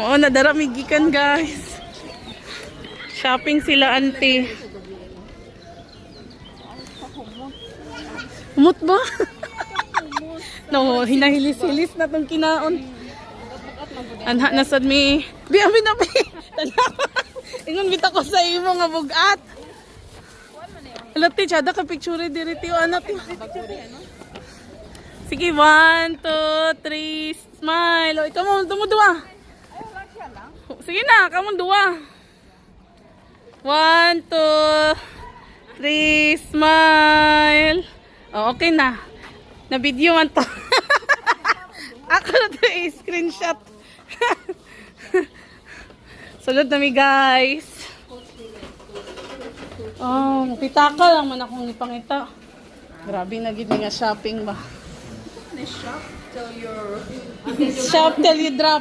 Oo, nadaramigikan guys. Shopping sila, auntie. Humot ba? No, hinahilis-hilis na tong kinaon. Anha na sad mi. Biami na bi. Ingon bita ko sa imo nga bugat. Alati chada ka picture diri tiyo anak. Sige, 1, 2, 3, smile. O, ikaw mo, dua. Sige na, kamu dua. 1, 2, 3, smile. O, okay na. Na-video man to. Ako na to i-screenshot. Sulod na mi guys. Oh, makita ka lang man akong ipangita. Grabe na gid nga shopping ba. Shop till you're Shop till you drop.